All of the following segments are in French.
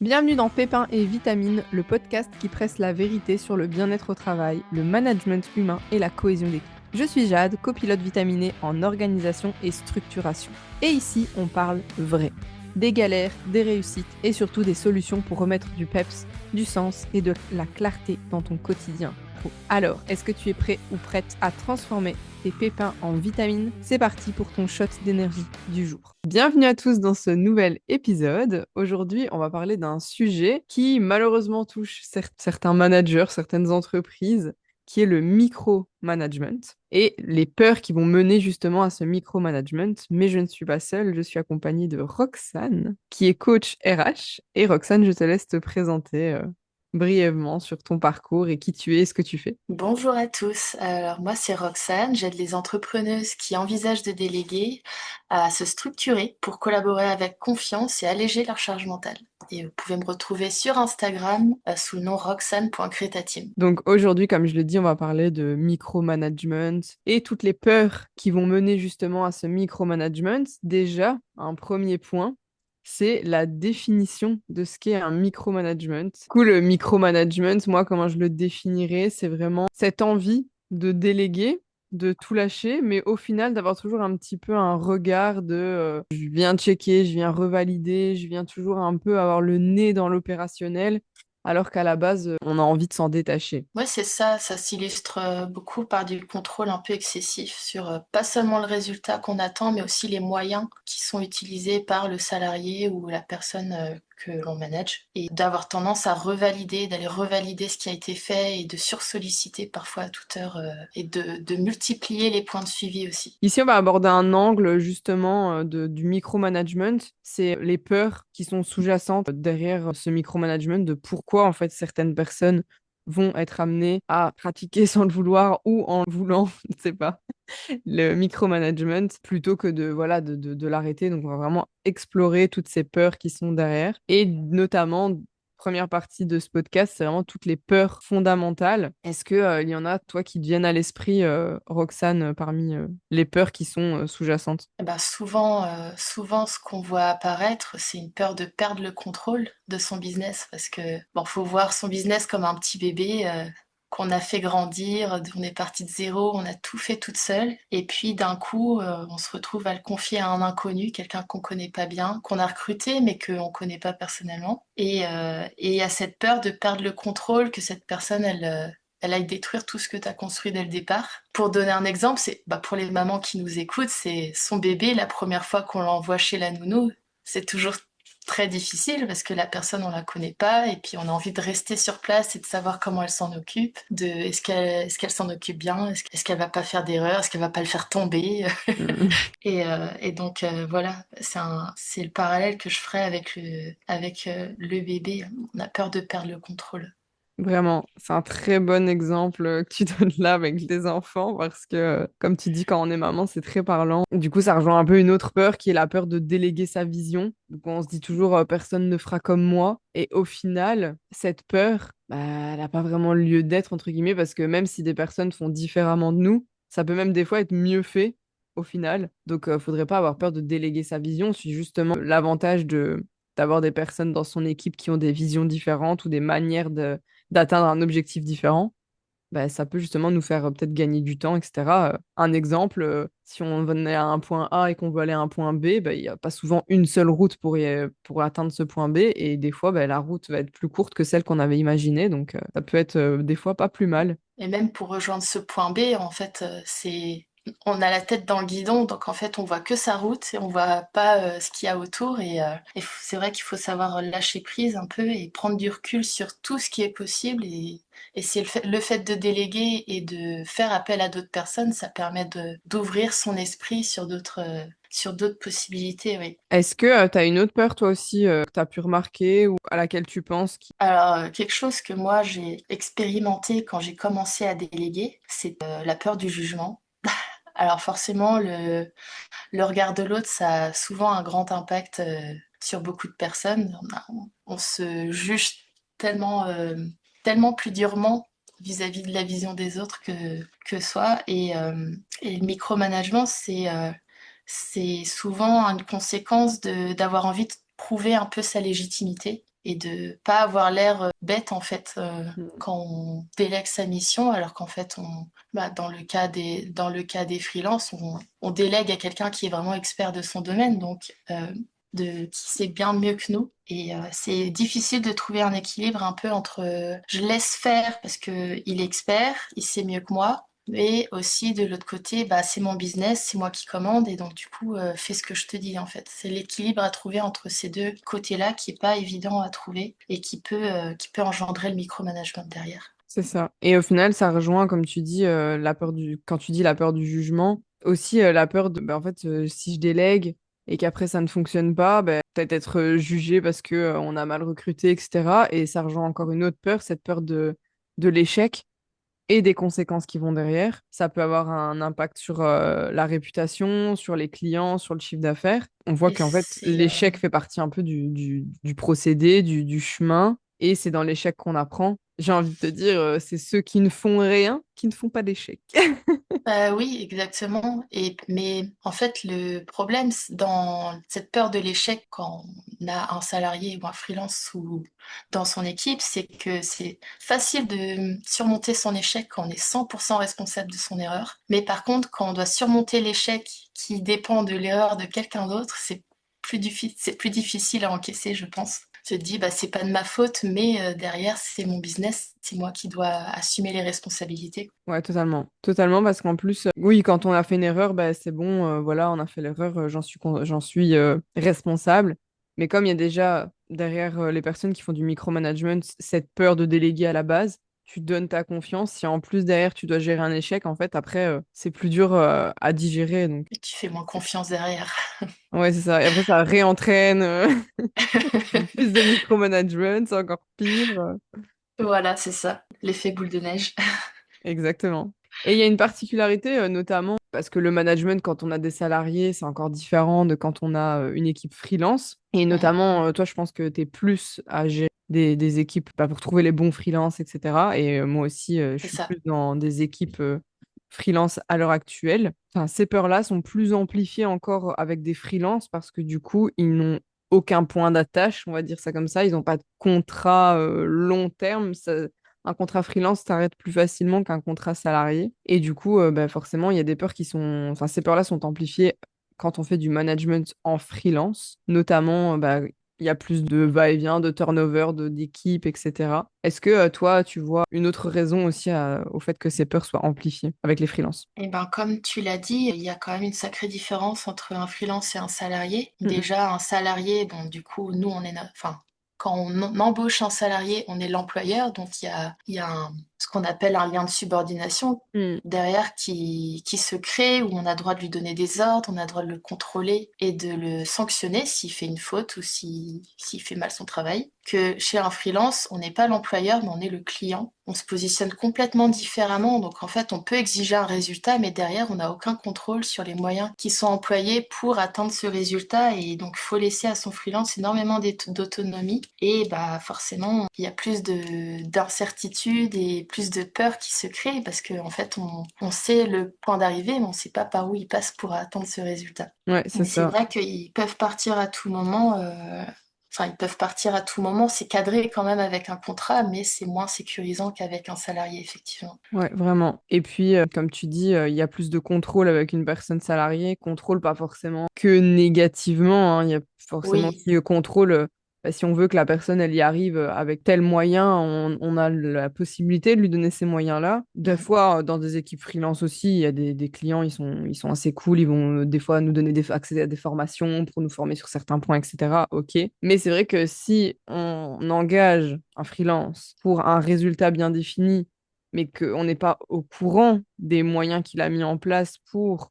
Bienvenue dans Pépins et Vitamines, le podcast qui presse la vérité sur le bien-être au travail, le management humain et la cohésion d'équipe. Je suis Jade, copilote vitaminée en organisation et structuration. Et ici, on parle vrai. Des galères, des réussites et surtout des solutions pour remettre du peps, du sens et de la clarté dans ton quotidien. Alors, est-ce que tu es prêt ou prête à transformer tes pépins en vitamines? C'est parti pour ton shot d'énergie du jour. Bienvenue à tous dans ce nouvel épisode. Aujourd'hui, on va parler d'un sujet qui malheureusement touche certains managers, certaines entreprises, qui est le micromanagement et les peurs qui vont mener justement à ce micromanagement. Mais je ne suis pas seule, je suis accompagnée de Roxane, qui est coach RH. Et Roxane, je te laisse te présenter brièvement sur ton parcours et qui tu es et ce que tu fais. Bonjour à tous. Alors moi c'est Roxane, j'aide les entrepreneuses qui envisagent de déléguer à se structurer pour collaborer avec confiance et alléger leur charge mentale. Et vous pouvez me retrouver sur Instagram sous le nom roxane.cretatim. Donc aujourd'hui, comme je le dis, on va parler de micromanagement et toutes les peurs qui vont mener justement à ce micromanagement. Déjà, un premier point, c'est la définition de ce qu'est un micromanagement. Du coup, le micromanagement, moi, comment je le définirais, c'est vraiment cette envie de déléguer, de tout lâcher, mais au final d'avoir toujours un petit peu un regard de je viens checker, je viens revalider, je viens toujours un peu avoir le nez dans l'opérationnel alors qu'à la base, on a envie de s'en détacher. Ouais, c'est ça, ça s'illustre beaucoup par du contrôle un peu excessif sur pas seulement le résultat qu'on attend, mais aussi les moyens qui sont utilisés par le salarié ou la personne que l'on manage. Et d'avoir tendance à revalider, d'aller revalider ce qui a été fait et de sursolliciter parfois à toute heure et de multiplier les points de suivi aussi. Ici, on va aborder un angle justement du micromanagement. C'est les peurs qui sont sous-jacentes derrière ce micromanagement, de pourquoi en fait certaines personnes vont être amenées à pratiquer sans le vouloir ou en le voulant, je ne sais pas, le micromanagement plutôt que de voilà de l'arrêter. Donc on va vraiment explorer toutes ces peurs qui sont derrière et notamment première partie de ce podcast, c'est vraiment toutes les peurs fondamentales. Est-ce que il y en a toi qui te viennent à l'esprit, Roxane, parmi les peurs qui sont sous-jacentes? Eh ben souvent, ce qu'on voit apparaître, c'est une peur de perdre le contrôle de son business parce que bon, faut voir son business comme un petit bébé qu'on a fait grandir, on est parti de zéro, on a tout fait toute seule, et puis d'un coup, on se retrouve à le confier à un inconnu, quelqu'un qu'on connaît pas bien, qu'on a recruté mais qu'on connaît pas personnellement, et il y a cette peur de perdre le contrôle, que cette personne elle aille détruire tout ce que tu as construit dès le départ. Pour donner un exemple, c'est pour les mamans qui nous écoutent, c'est son bébé, la première fois qu'on l'envoie chez la nounou, c'est toujours très difficile parce que la personne on la connaît pas et puis on a envie de rester sur place et de savoir comment elle s'en occupe, de est-ce qu'elle s'en occupe bien, est-ce qu'elle va pas faire d'erreur, est-ce qu'elle va pas le faire tomber. Et donc voilà, c'est le parallèle que je ferai avec le bébé. On a peur de perdre le contrôle. Vraiment, c'est un très bon exemple que tu donnes là avec les enfants parce que, comme tu dis, quand on est maman, c'est très parlant. Du coup, ça rejoint un peu une autre peur qui est la peur de déléguer sa vision. Donc, on se dit toujours, personne ne fera comme moi. Et au final, cette peur, bah, elle n'a pas vraiment lieu d'être, entre guillemets, parce que même si des personnes font différemment de nous, ça peut même des fois être mieux fait au final. Donc, faudrait pas avoir peur de déléguer sa vision. C'est justement l'avantage de d'avoir des personnes dans son équipe qui ont des visions différentes ou des manières d'atteindre un objectif différent, bah, ça peut justement nous faire peut-être gagner du temps, etc. Un exemple, si on venait à un point A et qu'on veut aller à un point B, bah, il n'y a pas souvent une seule route pour atteindre ce point B, et des fois, bah, la route va être plus courte que celle qu'on avait imaginée, donc ça peut être des fois pas plus mal. Et même pour rejoindre ce point B, en fait, on a la tête dans le guidon, donc en fait, on voit que sa route et on voit pas ce qu'il y a autour. Et c'est vrai qu'il faut savoir lâcher prise un peu et prendre du recul sur tout ce qui est possible. Et c'est le fait de déléguer et de faire appel à d'autres personnes, ça permet d'ouvrir son esprit sur d'autres possibilités, oui. Est-ce que tu as une autre peur, toi aussi, que tu as pu remarquer ou à laquelle tu penses qui... Alors, quelque chose que moi j'ai expérimenté quand j'ai commencé à déléguer, c'est la peur du jugement. Alors forcément, le regard de l'autre, ça a souvent un grand impact sur beaucoup de personnes. On se juge tellement, tellement plus durement vis-à-vis de la vision des autres que soi. Et le micromanagement, c'est souvent une conséquence d'avoir envie de prouver un peu sa légitimité. et de pas avoir l'air bête en fait Mm. quand on délègue sa mission, alors qu'en fait dans le cas des freelances, on délègue à quelqu'un qui est vraiment expert de son domaine, donc qui sait bien mieux que nous. Et c'est difficile de trouver un équilibre un peu entre je laisse faire parce que il est expert, il sait mieux que moi. Et aussi de l'autre côté, bah, c'est mon business, c'est moi qui commande et donc du coup, fais ce que je te dis en fait. C'est l'équilibre à trouver entre ces deux côtés-là qui est pas évident à trouver et qui peut engendrer le micromanagement derrière. C'est ça. Et au final, ça rejoint, comme tu dis, la peur quand tu dis la peur du jugement, aussi la peur de, en fait, si je délègue et qu'après ça ne fonctionne pas, peut-être être jugé parce que on a mal recruté, etc. Et ça rejoint encore une autre peur, cette peur de l'échec et des conséquences qui vont derrière. Ça peut avoir un impact sur la réputation, sur les clients, sur le chiffre d'affaires. On voit Et qu'en fait, c'est l'échec fait partie un peu du procédé, du chemin, et c'est dans l'échec qu'on apprend. J'ai envie de te dire, c'est ceux qui ne font rien qui ne font pas d'échec. Bah oui, exactement. Et, mais en fait, le problème dans cette peur de l'échec quand on a un salarié ou un freelance dans son équipe, c'est que c'est facile de surmonter son échec quand on est 100% responsable de son erreur. Mais par contre, quand on doit surmonter l'échec qui dépend de l'erreur de quelqu'un d'autre, c'est plus difficile à encaisser, je pense. Se dit, bah, c'est pas de ma faute, mais derrière, c'est mon business, c'est moi qui dois assumer les responsabilités. Ouais, totalement. Totalement, parce qu'en plus, oui, quand on a fait une erreur, c'est bon, voilà, on a fait l'erreur, j'en suis responsable. Mais comme il y a déjà derrière les personnes qui font du micromanagement cette peur de déléguer à la base, tu donnes ta confiance. Si en plus derrière tu dois gérer un échec, en fait, après, c'est plus dur à digérer. Donc, Et tu fais moins confiance derrière. ouais, c'est ça. Et après, ça réentraîne plus de micromanagement, c'est encore pire. Voilà, c'est ça, l'effet boule de neige. Exactement. Et il y a une particularité, notamment parce que le management, quand on a des salariés, c'est encore différent de quand on a une équipe freelance. Et Mhm, notamment, toi, je pense que tu es plus à gérer des équipes pour trouver les bons freelances, etc. Et moi aussi, je c'est suis ça. plus dans des équipes freelance à l'heure actuelle. Enfin, ces peurs-là sont plus amplifiées encore avec des freelances parce que du coup, ils n'ont aucun point d'attache, on va dire ça comme ça. Ils n'ont pas de contrat long terme. Un contrat freelance s'arrête plus facilement qu'un contrat salarié. Et du coup, forcément, il y a des peurs qui sont... Enfin, ces peurs-là sont amplifiées quand on fait du management en freelance. Notamment, il y a plus de va-et-vient, de turnover, d'équipe, etc. Est-ce que toi, tu vois une autre raison aussi au fait que ces peurs soient amplifiées avec les freelances? Et ben, comme tu l'as dit, il y a quand même une sacrée différence entre un freelance et un salarié. Mm, Déjà, un salarié, bon, du coup, nous, enfin, quand on embauche un salarié, on est l'employeur, donc il y a ce qu'on appelle un lien de subordination mm. derrière qui se crée, où on a droit de lui donner des ordres, on a droit de le contrôler et de le sanctionner s'il fait une faute ou s'il fait mal son travail. Que chez un freelance, on n'est pas l'employeur, mais on est le client. On se positionne complètement différemment, donc en fait, on peut exiger un résultat, mais derrière, on n'a aucun contrôle sur les moyens qui sont employés pour atteindre ce résultat, et donc faut laisser à son freelance énormément d'autonomie, et bah forcément, il y a plus de d'incertitude et plus de peur qui se crée, parce qu'en fait, on sait le point d'arrivée, mais on ne sait pas par où il passe pour atteindre ce résultat. Ouais, c'est Mais c'est ça. vrai qu'ils peuvent partir à tout moment. Enfin, ils peuvent partir à tout moment. C'est cadré quand même avec un contrat, mais c'est moins sécurisant qu'avec un salarié, effectivement. Ouais, vraiment. Et puis, comme tu dis, il y a plus de contrôle avec une personne salariée. Contrôle pas forcément que négativement, hein. Il y a forcément Oui. aussi contrôle. Si on veut que la personne, elle y arrive avec tel moyen, on a la possibilité de lui donner ces moyens-là. Des Mm. fois, dans des équipes freelance aussi, il y a des clients, ils sont assez cool. Ils vont des fois nous donner accès à des formations pour nous former sur certains points, etc. OK. Mais c'est vrai que si on engage un freelance pour un résultat bien défini, mais qu'on n'est pas au courant des moyens qu'il a mis en place pour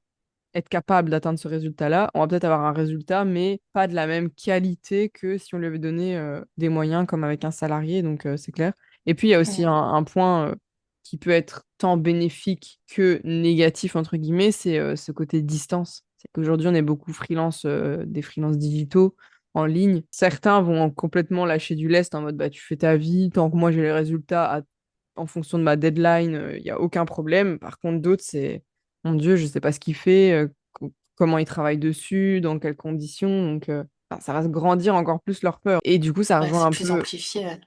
être capable d'atteindre ce résultat-là, on va peut-être avoir un résultat, mais pas de la même qualité que si on lui avait donné des moyens comme avec un salarié, donc c'est clair. Et puis il y a aussi Mm. un point qui peut être tant bénéfique que négatif, entre guillemets, c'est ce côté distance. C'est qu'aujourd'hui, on est beaucoup freelance, des freelances digitaux en ligne. Certains vont complètement lâcher du lest en mode bah, tu fais ta vie, tant que moi j'ai les résultats en fonction de ma deadline, il n'y a aucun problème. Par contre, d'autres, c'est mon Dieu, je sais pas ce qu'il fait, comment il travaille dessus, dans quelles conditions. Donc, ça va grandir encore plus leur peur. Et du coup, ça Ouais, rejoint c'est un plus peu. amplifié. Ouais.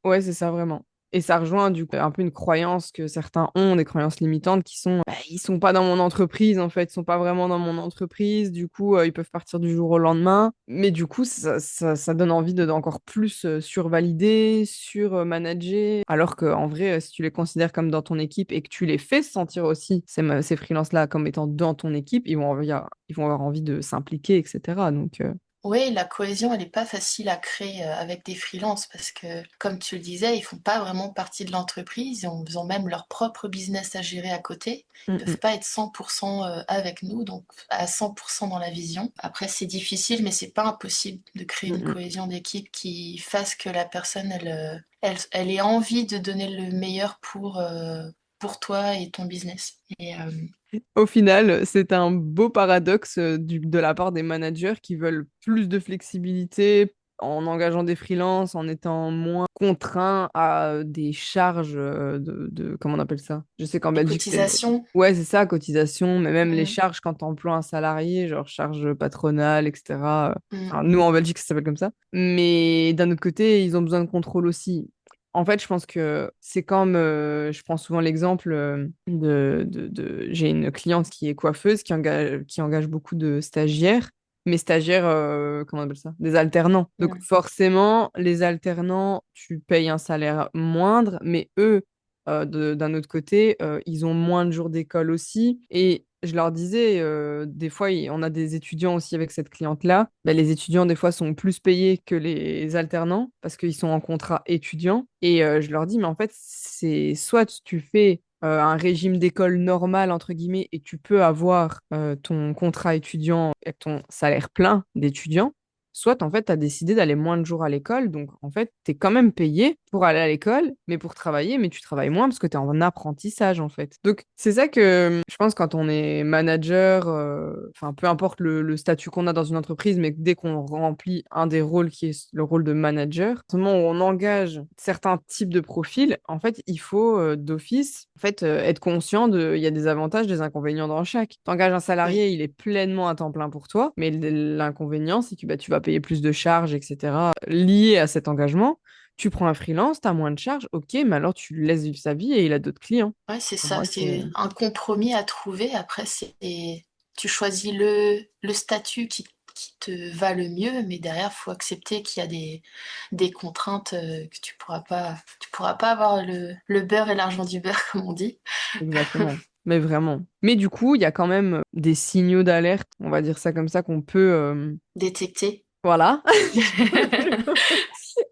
Ouais, c'est ça vraiment. Et ça rejoint du coup un peu une croyance que certains ont, des croyances limitantes qui sont, ils sont pas dans mon entreprise en fait, ils sont pas vraiment dans mon entreprise, du coup ils peuvent partir du jour au lendemain. Mais du coup ça donne envie de d'encore plus survalider, surmanager, alors qu'en vrai, si tu les considères comme dans ton équipe et que tu les fais sentir aussi ces freelances-là comme étant dans ton équipe, ils vont avoir envie de s'impliquer, etc. Donc Oui, la cohésion, elle n'est pas facile à créer avec des freelances parce que, comme tu le disais, ils font pas vraiment partie de l'entreprise. Ils ont même leur propre business à gérer à côté. Ils mm, peuvent mm, pas être 100% avec nous, donc à 100% dans la vision. Après, c'est difficile, mais c'est pas impossible de créer mm, une mm. cohésion d'équipe qui fasse que la personne, elle ait envie de donner le meilleur pour toi et ton business. Au final, c'est un beau paradoxe de la part des managers qui veulent plus de flexibilité en engageant des freelances, en étant moins contraints à des charges comment on appelle ça? Je sais qu'en Les Belgique, c'est... cotisations. Ouais, c'est ça, cotisation, mais même les Mm, charges quand tu emploies un salarié, genre charges patronales, etc. mm, Enfin, nous, en Belgique, ça s'appelle comme ça. Mais d'un autre côté, ils ont besoin de contrôle aussi. En fait, je pense que c'est comme, je prends souvent l'exemple j'ai une cliente qui est coiffeuse, qui engage beaucoup de stagiaires, mais stagiaires, comment on appelle ça? Des alternants. Donc mm. forcément, les alternants, tu payes un salaire moindre, mais eux, d'un autre côté, ils ont moins de jours d'école aussi. Et je leur disais, des fois, on a des étudiants aussi avec cette cliente-là. Ben, les étudiants, des fois, sont plus payés que les alternants parce qu'ils sont en contrat étudiant. Et je leur dis, mais en fait, c'est soit tu fais un régime d'école normal, entre guillemets, et tu peux avoir ton contrat étudiant avec ton salaire plein d'étudiant, soit en fait, tu as décidé d'aller moins de jours à l'école. Donc, en fait, tu es quand même payé pour aller à l'école, mais pour travailler, mais tu travailles moins parce que tu es en apprentissage, en fait. Donc, c'est ça que je pense quand on est manager, enfin, peu importe le statut qu'on a dans une entreprise, mais dès qu'on remplit un des rôles qui est le rôle de manager, au moment où on engage certains types de profils, en fait, il faut d'office en fait, être conscient il y a des avantages, des inconvénients dans chaque. Tu engages un Oui. salarié, il est pleinement à temps plein pour toi, mais l'inconvénient, c'est que bah, tu vas payer plus de charges, etc., liées à cet engagement. Tu prends un freelance, tu as moins de charges, ok, mais alors tu le laisses vivre sa vie et il a d'autres clients. Ouais, c'est Pour ça, moi, c'est... c'est un compromis à trouver. Après, tu choisis le statut qui te va le mieux, mais derrière, faut accepter qu'il y a des contraintes que tu pourras pas avoir le beurre et l'argent du beurre, comme on dit. Exactement. Mais vraiment. Mais du coup, il y a quand même des signaux d'alerte, on va dire ça comme ça, qu'on peut... Détecter. Voilà.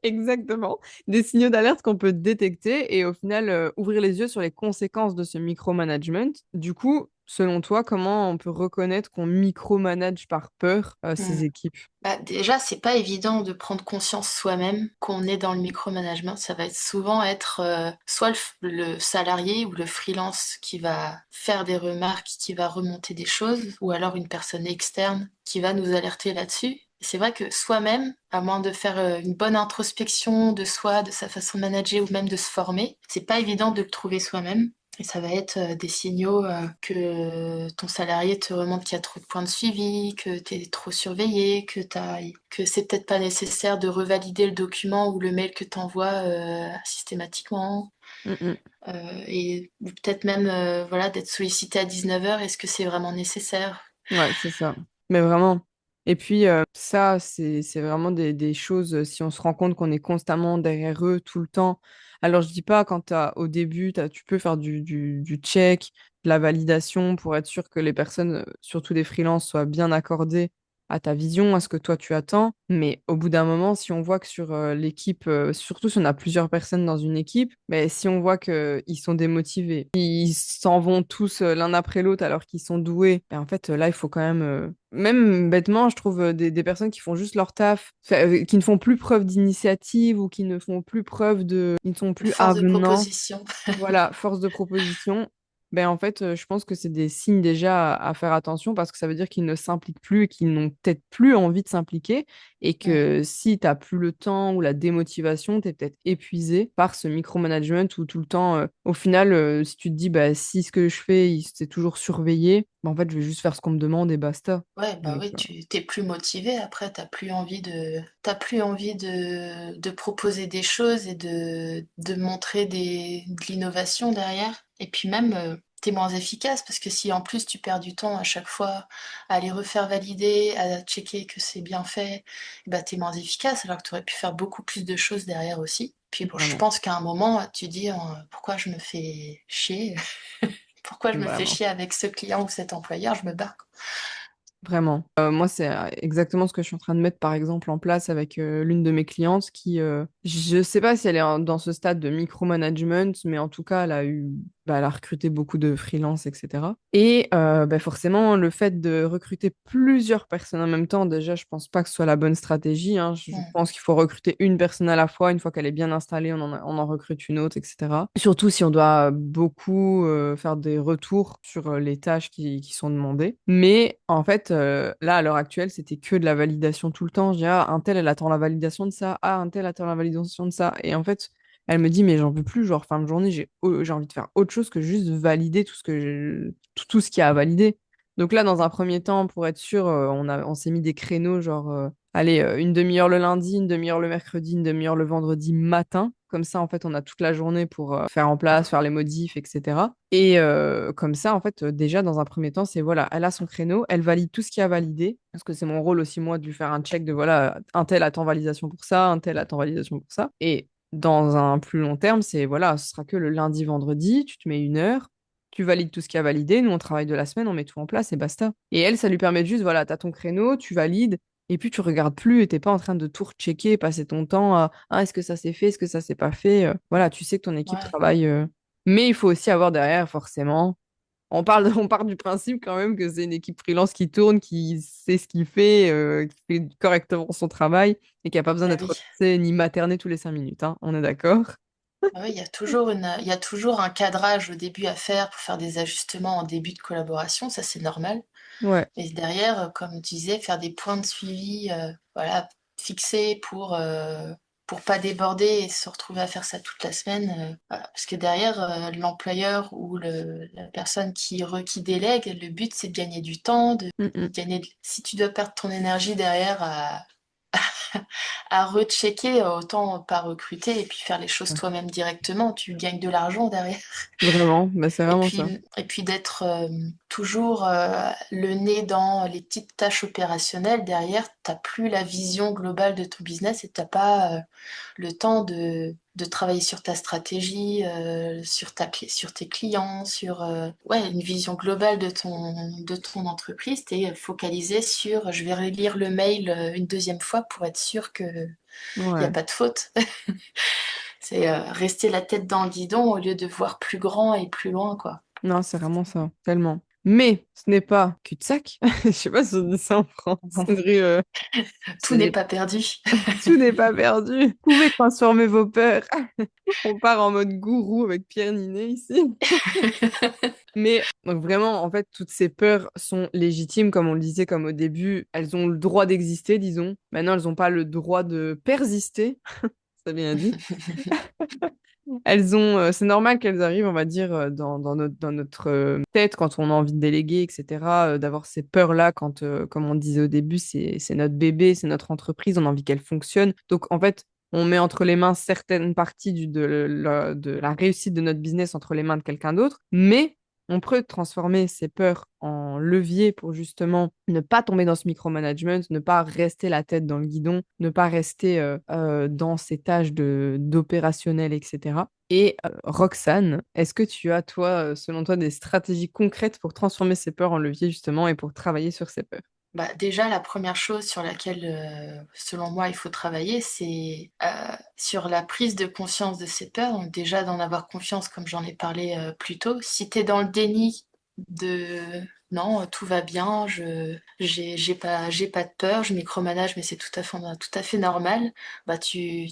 Exactement. Des signaux d'alerte qu'on peut détecter et au final ouvrir les yeux sur les conséquences de ce micromanagement. Du coup, selon toi, comment on peut reconnaître qu'on micromanage par peur Hmm. ses équipes? Bah, déjà, c'est pas évident de prendre conscience soi-même qu'on est dans le micromanagement. Ça va être souvent être soit le salarié ou le freelance qui va faire des remarques, qui va remonter des choses, ou alors une personne externe qui va nous alerter là-dessus. C'est vrai que soi-même, à moins de faire une bonne introspection de soi, de sa façon de manager ou même de se former, c'est pas évident de le trouver soi-même. Et ça va être des signaux que ton salarié te remonte qu'il y a trop de points de suivi, que tu es trop surveillé, que c'est peut-être pas nécessaire de revalider le document ou le mail que tu envoies systématiquement. Mm, mm. Ou peut-être même voilà, d'être sollicité à 19h, est-ce que c'est vraiment nécessaire? Ouais, c'est ça. Mais vraiment. Et puis, ça, c'est vraiment des choses, si on se rend compte qu'on est constamment derrière eux tout le temps. Alors, je dis pas quand au début, tu peux faire du check, de la validation pour être sûr que les personnes, surtout des freelances, soient bien accordées à ta vision, à ce que toi tu attends. Mais au bout d'un moment, si on voit que sur l'équipe, surtout si on a plusieurs personnes dans une équipe, mais si on voit qu'ils sont démotivés, ils s'en vont tous l'un après l'autre alors qu'ils sont doués, et en fait là, il faut quand même, même bêtement, je trouve des personnes qui font juste leur taf, qui ne font plus preuve d'initiative ou qui ne font plus preuve qui ne sont De plus force de avenants. proposition. Voilà, force de proposition. Ben en fait, je pense que c'est des signes déjà à faire attention parce que ça veut dire qu'ils ne s'impliquent plus et qu'ils n'ont peut-être plus envie de s'impliquer et Mm. que si tu n'as plus le temps ou la démotivation, tu es peut-être épuisé par ce micromanagement où tout le temps, au final, si tu te dis, bah, si ce que je fais, c'est toujours surveillé, bah, en fait, je vais juste faire ce qu'on me demande et basta. Ouais, bah Donc, oui, tu t'es plus motivé après, t'as plus envie de proposer des choses et de montrer de l'innovation derrière. Et puis même, t'es moins efficace parce que si en plus tu perds du temps à chaque fois à les refaire valider, à checker que c'est bien fait, bah t'es moins efficace alors que tu aurais pu faire beaucoup plus de choses derrière aussi. Puis bon, je vraiment, pense qu'à un moment, tu dis pourquoi je me fais chier? Pourquoi je me fais vraiment. chier avec ce client ou cet employeur? Je me barre. Vraiment. Moi, c'est exactement ce que je suis en train de mettre, par exemple, en place avec l'une de mes clientes qui, je sais pas si elle est dans ce stade de micromanagement, mais en tout cas, elle a recruté beaucoup de freelance, etc. Et bah, forcément, le fait de recruter plusieurs personnes en même temps, déjà, je pense pas que ce soit la bonne stratégie, hein. Je Hmm. pense qu'il faut recruter une personne à la fois. Une fois qu'elle est bien installée, on en recrute une autre, etc. Surtout si on doit beaucoup faire des retours sur les tâches qui sont demandées. Mais en fait, là, à l'heure actuelle, c'était que de la validation tout le temps. Je dis, ah, un tel, elle attend la validation de ça. Ah, un tel attend la validation de ça. Et en fait, elle me dit, mais j'en peux plus. Genre, fin de journée, j'ai envie de faire autre chose que juste valider tout ce qu'il y a à valider. Donc là, dans un premier temps, pour être sûr, on s'est mis des créneaux, genre, allez, une demi-heure le lundi, une demi-heure le mercredi, une demi-heure le vendredi matin. Comme ça, en fait, on a toute la journée pour faire en place, faire les modifs, etc. Et comme ça, en fait, déjà, dans un premier temps, c'est voilà, elle a son créneau, elle valide tout ce qui a validé. Parce que c'est mon rôle aussi, moi, de lui faire un check de voilà, un tel attend validation pour ça, un tel attend validation pour ça. Et dans un plus long terme, c'est voilà, ce sera que le lundi, vendredi, tu te mets une heure, tu valides tout ce qui a validé. Nous, on travaille de la semaine, on met tout en place et basta. Et elle, ça lui permet de juste, voilà, tu as ton créneau, tu valides. Et puis tu regardes plus et t'es pas en train de tout rechecker, passer ton temps à ah, est-ce que ça s'est fait, est-ce que ça s'est pas fait. Voilà, tu sais que ton équipe Ouais, travaille. Mais il faut aussi avoir derrière, forcément. On part du principe quand même que c'est une équipe freelance qui tourne, qui sait ce qu'il fait, qui fait correctement son travail et qui n'a pas besoin bah d'être oui. relancé ni materné tous les 5 minutes, hein. On est d'accord? Ah oui, il y a toujours un cadrage au début à faire pour faire des ajustements en début de collaboration, ça c'est normal. Ouais. Mais derrière, comme tu disais, faire des points de suivi, voilà, fixés pour pas déborder et se retrouver à faire ça toute la semaine. Voilà. Parce que derrière, l'employeur ou la personne qui délègue, le but c'est de gagner du temps, Mm, mm. si tu dois perdre ton énergie derrière à rechecker, autant pas recruter et puis faire les choses Ouais. toi-même directement, tu gagnes de l'argent derrière. Vraiment, bah, c'est vraiment ça. Et puis d'être toujours le nez dans les petites tâches opérationnelles derrière, t'as plus la vision globale de ton business et t'as pas le temps de travailler sur ta stratégie, sur tes clients, sur ouais, une vision globale de ton entreprise. T'es focalisé sur je vais relire le mail une deuxième fois pour être sûr qu'il n'y a Ouais. pas de faute. C'est rester la tête dans le guidon au lieu de voir plus grand et plus loin, quoi. Non, c'est vraiment ça, tellement. Mais ce n'est pas cul-de-sac. Je sais pas si on dit ça en France. Ce Tout n'est n'est pas perdu. Tout n'est pas perdu. Vous pouvez transformer vos peurs. On part en mode gourou avec Pierre Ninet ici. Mais donc vraiment, en fait, toutes ces peurs sont légitimes, comme on le disait, comme au début. Elles ont le droit d'exister, disons. Maintenant, elles n'ont pas le droit de persister. Ça bien dit. C'est normal qu'elles arrivent, on va dire, dans notre tête quand on a envie de déléguer, etc. D'avoir ces peurs-là quand, comme on disait au début, c'est notre bébé, c'est notre entreprise, on a envie qu'elle fonctionne. Donc, en fait, on met entre les mains certaines parties de la réussite de notre business entre les mains de quelqu'un d'autre, mais on peut transformer ces peurs en levier pour justement ne pas tomber dans ce micromanagement, ne pas rester la tête dans le guidon, ne pas rester dans ces tâches d'opérationnel, etc. Et Roxane, est-ce que tu as, toi, selon toi, des stratégies concrètes pour transformer ces peurs en levier justement et pour travailler sur ces peurs? Bah, déjà, la première chose sur laquelle, selon moi, il faut travailler, c'est sur la prise de conscience de ces peurs. Donc déjà, d'en avoir confiance, comme j'en ai parlé plus tôt. Si tu es dans le déni de non, tout va bien, j'ai pas de peur, je micromanage, mais c'est tout à fait normal, bah tu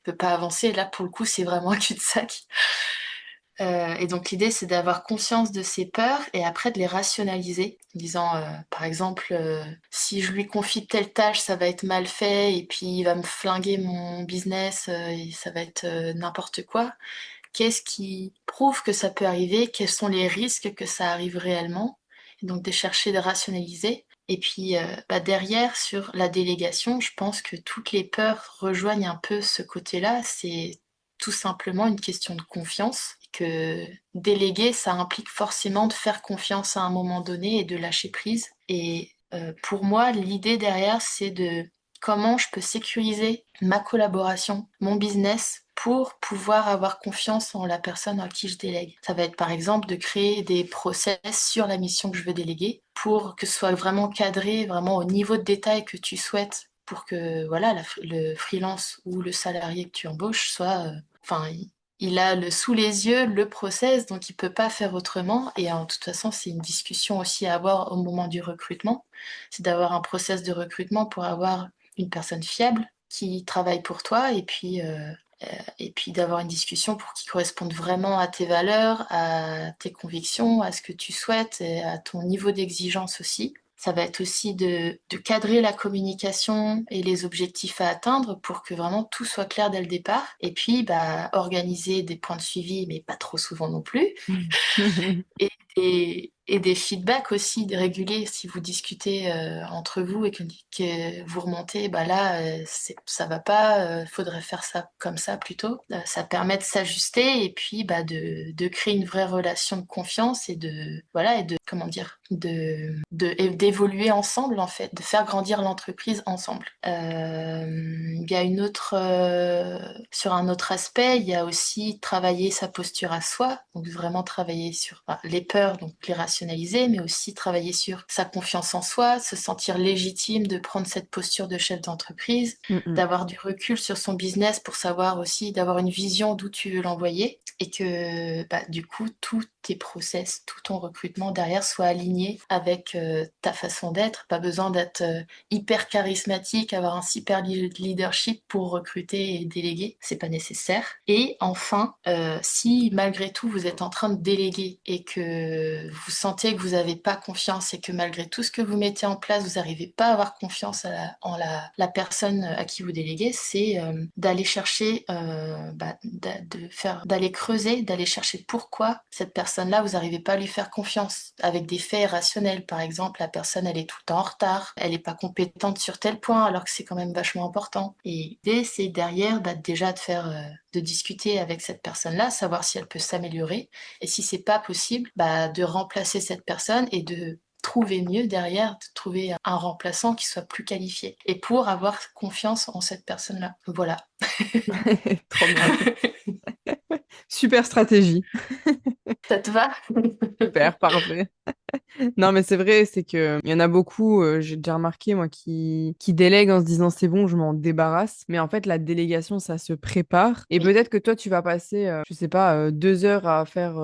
peux pas avancer. Là, pour le coup, c'est vraiment un cul-de-sac. Et donc l'idée, c'est d'avoir conscience de ses peurs et après de les rationaliser, en disant, par exemple, si je lui confie telle tâche, ça va être mal fait et puis il va me flinguer mon business et ça va être n'importe quoi. Qu'est-ce qui prouve que ça peut arriver? Quels sont les risques que ça arrive réellement? donc de chercher de rationaliser. Et puis derrière, sur la délégation, je pense que toutes les peurs rejoignent un peu ce côté-là. C'est tout simplement une question de confiance. Que déléguer, ça implique forcément de faire confiance à un moment donné et de lâcher prise. Et pour moi, l'idée derrière, c'est de comment je peux sécuriser ma collaboration, mon business, pour pouvoir avoir confiance en la personne à qui je délègue. Ça va être par exemple de créer des process sur la mission que je veux déléguer pour que ce soit vraiment cadré, vraiment au niveau de détail que tu souhaites pour que voilà, le freelance ou le salarié que tu embauches soit... Enfin, il a sous les yeux le process, donc il peut pas faire autrement. Et en toute façon, c'est une discussion aussi à avoir au moment du recrutement. C'est d'avoir un process de recrutement pour avoir une personne fiable qui travaille pour toi et puis d'avoir une discussion pour qu'il corresponde vraiment à tes valeurs, à tes convictions, à ce que tu souhaites et à ton niveau d'exigence aussi. Ça va être aussi de cadrer la communication et les objectifs à atteindre pour que vraiment tout soit clair dès le départ. Et puis, organiser des points de suivi, mais pas trop souvent non plus. Et des feedbacks aussi réguliers si vous discutez entre vous et que vous remontez, là, ça va pas, faudrait faire ça comme ça plutôt. Ça permet de s'ajuster et puis de créer une vraie relation de confiance et voilà, et de, comment dire, et d'évoluer ensemble en fait, de faire grandir l'entreprise ensemble. Il y a sur un autre aspect, il y a aussi travailler sa posture à soi, donc vraiment travailler sur les peurs, donc les rationaliser, mais aussi travailler sur sa confiance en soi, se sentir légitime de prendre cette posture de chef d'entreprise, d'avoir du recul sur son business pour savoir aussi, d'avoir une vision d'où tu veux l'envoyer et que du coup, tous tes process, tout ton recrutement derrière soit aligné avec ta façon d'être. Pas besoin d'être hyper charismatique, avoir un super leadership pour recruter et déléguer, c'est pas nécessaire. Et enfin, si malgré tout vous êtes en train de déléguer et que vous sentez que vous n'avez pas confiance et que malgré tout ce que vous mettez en place, vous n'arrivez pas à avoir confiance en la personne à qui vous déléguez, c'est d'aller chercher, d'aller creuser, d'aller chercher pourquoi cette personne-là, vous n'arrivez pas à lui faire confiance avec des faits rationnels. Par exemple, la personne, elle est tout le temps en retard, elle n'est pas compétente sur tel point, alors que c'est quand même vachement important. Et l'idée, c'est derrière, déjà de discuter avec cette personne-là, savoir si elle peut s'améliorer, et si c'est pas possible, de remplacer cette personne et de trouver mieux derrière, de trouver un remplaçant qui soit plus qualifié. Et pour avoir confiance en cette personne-là. Voilà. Trop bien. Super stratégie. Ça te va? Super, parfait. Non, mais c'est vrai, c'est que il y en a beaucoup, j'ai déjà remarqué, moi, qui délèguent en se disant c'est bon, je m'en débarrasse. Mais en fait, la délégation, ça se prépare. Et Oui, peut-être que toi, tu vas passer, je sais pas, 2 heures à faire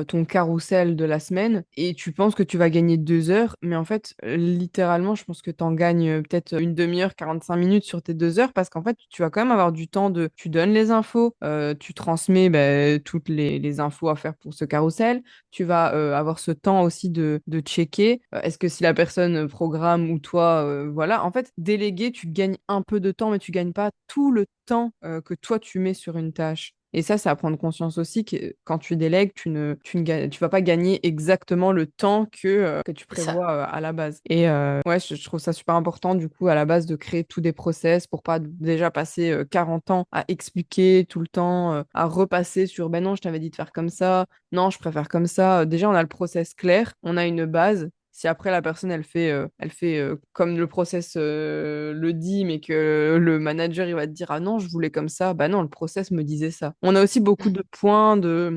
ton carrousel de la semaine et tu penses que tu vas gagner 2 heures. Mais en fait, littéralement, je pense que tu en gagnes peut-être une demi-heure, 45 minutes sur tes 2 heures parce qu'en fait, tu vas quand même avoir du temps de. Tu donnes les infos, tu transmets toutes les infos à faire pour ce carrousel, tu vas avoir ce temps aussi de checker. Est-ce que si la personne programme ou toi, voilà. En fait, déléguer, tu gagnes un peu de temps, mais tu gagnes pas tout le temps que toi tu mets sur une tâche. Et ça, c'est à prendre conscience aussi que quand tu délègues, tu vas pas gagner exactement le temps que tu c'est ça. prévois à la base. Et ouais, je trouve ça super important, du coup, à la base, de créer tous des process pour pas déjà passer 40 ans à expliquer tout le temps, à repasser sur, ben non, je t'avais dit de faire comme ça, non, je préfère comme ça. Déjà, on a le process clair, on a une base. Si après la personne elle fait comme le process le dit, mais que le manager il va te dire ah non je voulais comme ça, bah non le process me disait ça. On a aussi beaucoup de Mm. points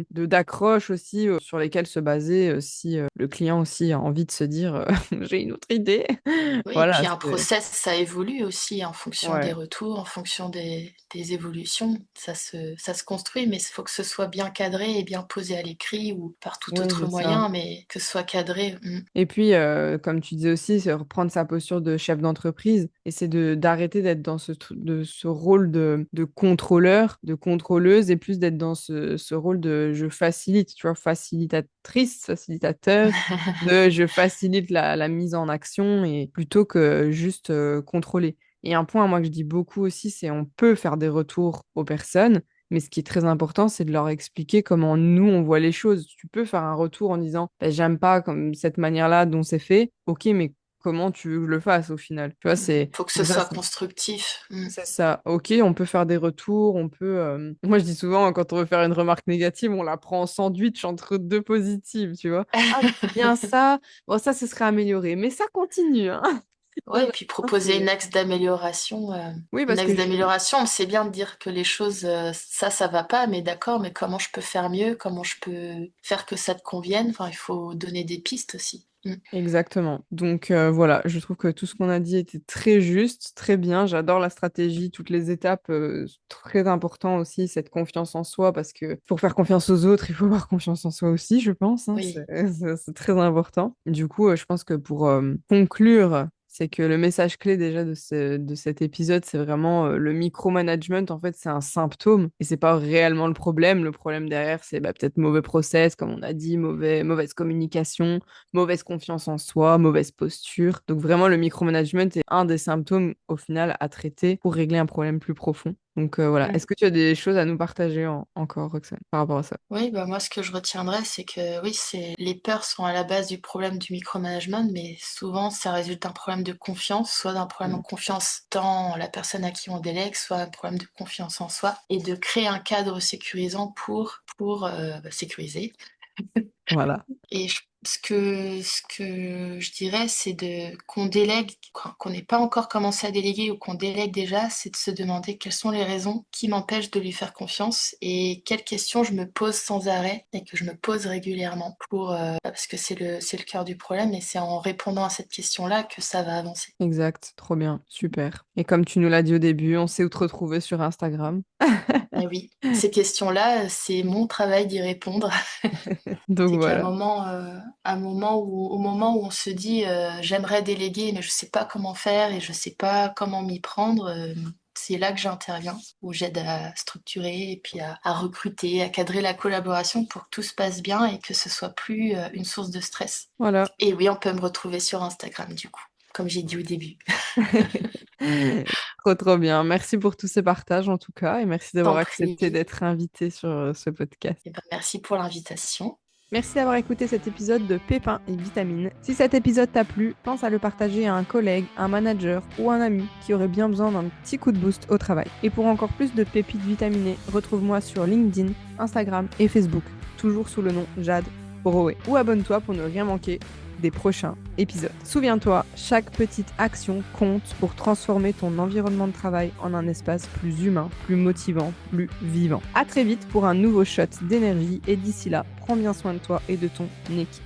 d'accroche aussi sur lesquels se baser si le client aussi a envie de se dire j'ai une autre idée. Oui, et Voilà, puis un c'est process, ça évolue aussi en fonction des ouais. retours, en fonction des évolutions. Ça se construit, mais il faut que ce soit bien cadré et bien posé à l'écrit ou par tout Oui, autre c'est ça. moyen, mais que ce soit cadré. Mm. Et puis, comme tu disais aussi, c'est reprendre sa posture de chef d'entreprise et c'est d'arrêter d'être dans ce rôle de contrôleur, de contrôleuse et plus d'être dans ce rôle de je facilite, tu vois, facilitatrice, facilitateur, de je facilite la mise en action et plutôt que juste contrôler. Et un point, moi, que je dis beaucoup aussi, c'est on peut faire des retours aux personnes, Mais ce qui est très important, c'est de leur expliquer comment nous, on voit les choses. Tu peux faire un retour en disant, bah, j'aime pas comme cette manière-là dont c'est fait. Ok, mais comment tu veux que je le fasse au final? Tu vois, c'est Faut que ce déjà, soit constructif. c'est ça. Ok, on peut faire des retours, on peut. Moi, je dis souvent, quand on veut faire une remarque négative, on la prend en sandwich entre deux positives, tu vois. Ah, bien ça. Bon, ça, ce serait amélioré, mais ça continue, hein. Ouais, Ouais, et puis non, proposer c'est- une axe d'amélioration. Oui, Une parce que axe d'amélioration, c'est bien de dire que les choses, ça va pas, mais d'accord, mais comment je peux faire mieux? Comment je peux faire que ça te convienne? Enfin, il faut donner des pistes aussi. exactement. Donc voilà, je trouve que tout ce qu'on a dit était très juste, très bien. J'adore la stratégie, toutes les étapes, très important aussi, cette confiance en soi, parce que pour faire confiance aux autres, il faut avoir confiance en soi aussi, je pense, hein. Oui, C'est très important. Du coup, je pense que pour conclure, c'est que le message clé déjà de cet épisode, c'est vraiment le micromanagement. En fait, c'est un symptôme et c'est pas réellement le problème. Le problème derrière, c'est bah, peut-être mauvais process, comme on a dit, mauvaise communication, mauvaise confiance en soi, mauvaise posture. Donc vraiment, le micromanagement est un des symptômes au final à traiter pour régler un problème plus profond. Donc voilà, mm. est-ce que tu as des choses à nous partager encore, Roxane, par rapport à ça? Oui, bah moi ce que je retiendrai, c'est que oui, c'est les peurs sont à la base du problème du micromanagement, mais souvent ça résulte d'un problème de confiance, soit d'un problème de Mm. confiance dans la personne à qui on délègue, soit un problème de confiance en soi, et de créer un cadre sécurisant pour sécuriser. Voilà. Et ce que je dirais, c'est de qu'on délègue, qu'on n'ait pas encore commencé à déléguer ou qu'on délègue déjà, c'est de se demander quelles sont les raisons qui m'empêchent de lui faire confiance et quelles questions je me pose sans arrêt et que je me pose régulièrement parce que c'est le cœur du problème et c'est en répondant à cette question-là que ça va avancer. Exact, trop bien, super. Et comme tu nous l'as dit au début, on sait où te retrouver sur Instagram. Et oui, ces questions-là, c'est mon travail d'y répondre. Donc C'est qu'à voilà. au moment où on se dit j'aimerais déléguer, mais je sais pas comment faire et je sais pas comment m'y prendre, c'est là que j'interviens, où j'aide à structurer et puis à recruter, à cadrer la collaboration pour que tout se passe bien et que ce soit plus une source de stress. Voilà. Et oui, on peut me retrouver sur Instagram du coup, comme j'ai dit au début. Trop, trop bien. Merci pour tous ces partages en tout cas et merci d'avoir T'en accepté prie. d'être invité sur ce podcast. Et ben, merci pour l'invitation. Merci d'avoir écouté cet épisode de Pépins et Vitamines. Si cet épisode t'a plu, pense à le partager à un collègue, un manager ou un ami qui aurait bien besoin d'un petit coup de boost au travail. Et pour encore plus de pépites vitaminées, retrouve-moi sur LinkedIn, Instagram et Facebook, toujours sous le nom Jade Roé. Ou abonne-toi pour ne rien manquer des prochains épisodes. Souviens-toi, chaque petite action compte pour transformer ton environnement de travail en un espace plus humain, plus motivant, plus vivant. À très vite pour un nouveau shot d'énergie et d'ici là, prends bien soin de toi et de ton équipe.